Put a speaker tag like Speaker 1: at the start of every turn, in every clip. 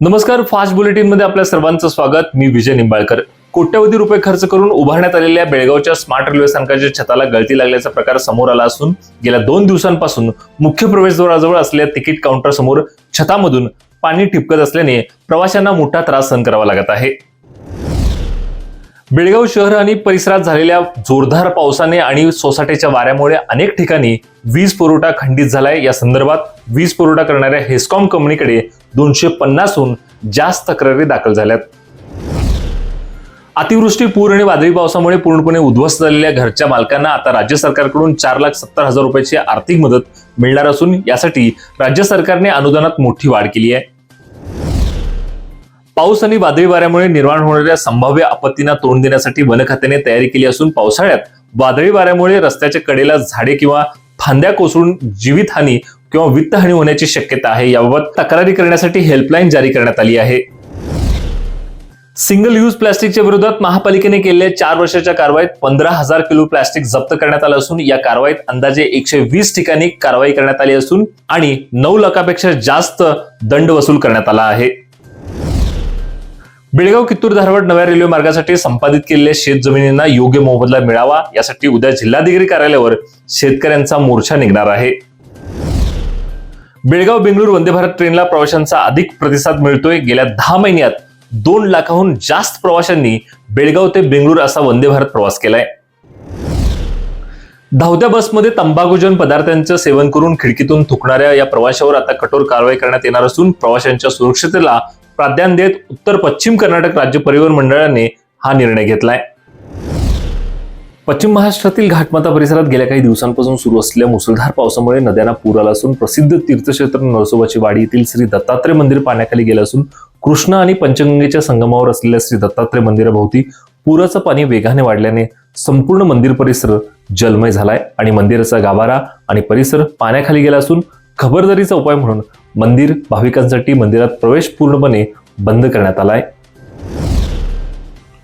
Speaker 1: नमस्कार, fast bulletin मध्ये आपल्या सर्वांचं स्वागत. मी विजय निंबाळकर. कोट्यवधी रुपये खर्च करून उभारण्यात आलेल्या बेळगावच्या स्मार्ट रेल्वे स्थानकाच्या छताला गळती लागल्याचा प्रकार समोर आला असून गेल्या 2 दिवसांपासून मुख्य प्रवेशद्वाराजवळ असलेल्या तिकीट काउंटर समोर छतामधून पाणी ठिपकत असल्याने प्रवाशांना मोठा त्रास सहन करावा लागत आहे. बेळगाव शहर आणि परिसरात झालेल्या जोरदार पावसाने आणि सोसाट्याच्या वाऱ्यामुळे अनेक ठिकाणी वीज पुरवठा खंडित झालाय. या संदर्भात वीज पुरवठा करणाऱ्या हेस्कॉम कंपनीकडे 250हून जास्त तक्रारी दाखल झाल्यात. अतिवृष्टी, पूर आणि वादळी पावसामुळे पूर्णपणे उद्ध्वस्त झालेल्या घरच्या मालकांना आता राज्य सरकारकडून 4,70,000 रुपयाची आर्थिक मदत मिळणार असून यासाठी राज्य सरकारने अनुदानात मोठी वाढ केली आहे. पाऊस आणि वादळी वाऱ्यामुळे निर्माण होणाऱ्या संभाव्य आपत्तींना तोंड देण्यासाठी वन खात्याने तयारी केली असून पावसाळ्यात वादळी वाऱ्यामुळे रस्त्याच्या कडेला झाडे किंवा फांद्या कोसळून जीवितहानी किंवा वित्तहानी होण्याची शक्यता आहे. याबाबत तक्रारी करण्यासाठी हेल्पलाईन जारी करण्यात आली आहे. सिंगल यूज प्लास्टिकच्या विरोधात महापालिकेने केलेल्या 4 वर्षाच्या कारवाईत 15,000 किलो प्लास्टिक जप्त करण्यात आलं असून या कारवाईत अंदाजे 120 ठिकाणी कारवाई करण्यात आली असून आणि 9 लाखापेक्षा जास्त दंड वसूल करण्यात आला आहे. बेळगाव कित्तूर धारवाड नव्या रेल्वे मार्गासाठी संपादित केलेल्या शेत जमिनींना योग्य मोबदला मिळावा यासाठी उद्या जिल्हाधिकारी कार्यालयावर शेतकऱ्यांचा मोर्चा निघणार आहे. बेळगाव बेंगळूर वंदे भारत ट्रेनला प्रवाशांचा अधिक प्रतिसाद मिळतोय. गेल्या 10 महिन्यात 2 लाखाहून जास्त प्रवाशांनी बेळगाव ते बेंगळूर असा वंदे भारत प्रवास केलाय. धावत्या बसमध्ये तंबाखूजन्य पदार्थांचं सेवन करून खिडकीतून थुंकणाऱ्या या प्रवाशावर आता कठोर कारवाई करण्यात येणार असून प्रवाशांच्या सुरक्षतेला प्राधान्य देत उत्तर पश्चिम कर्नाटक राज्य परिवहन मंडळाने हा निर्णय घेतलाय. पश्चिम महाराष्ट्रातील घाटमाता परिसरात गेल्या काही दिवसांपासून सुरू असलेल्या मुसळधार पावसामुळे नद्यांना पूर आला असून प्रसिद्ध तीर्थक्षेत्र नरसोबाची वाडी येथील श्री दत्तात्रय मंदिर पाण्याखाली गेलं असून कृष्णा आणि पंचगंगेच्या संगमावर असलेल्या श्री दत्तात्रय मंदिराभोवती पुराचं पाणी वेगाने वाढल्याने संपूर्ण मंदिर परिसर जलमय झालाय आणि मंदिराचा गाभारा आणि परिसर पाण्याखाली गेला असून खबरदारीचा उपाय म्हणून मंदिर भाविकांसाठी मंदिरात प्रवेश पूर्णपणे बंद करण्यात आलाय.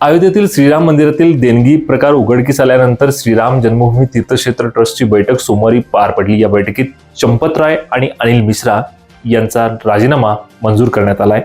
Speaker 1: अयोध्येतील श्रीराम मंदिरातील देणगी प्रकार उघडकीस आल्यानंतर श्रीराम जन्मभूमी तीर्थक्षेत्र ट्रस्टची बैठक सोमवारी पार पडली. या बैठकीत चंपत राय आणि अनिल मिश्रा यांचा राजीनामा मंजूर करण्यात आलाय.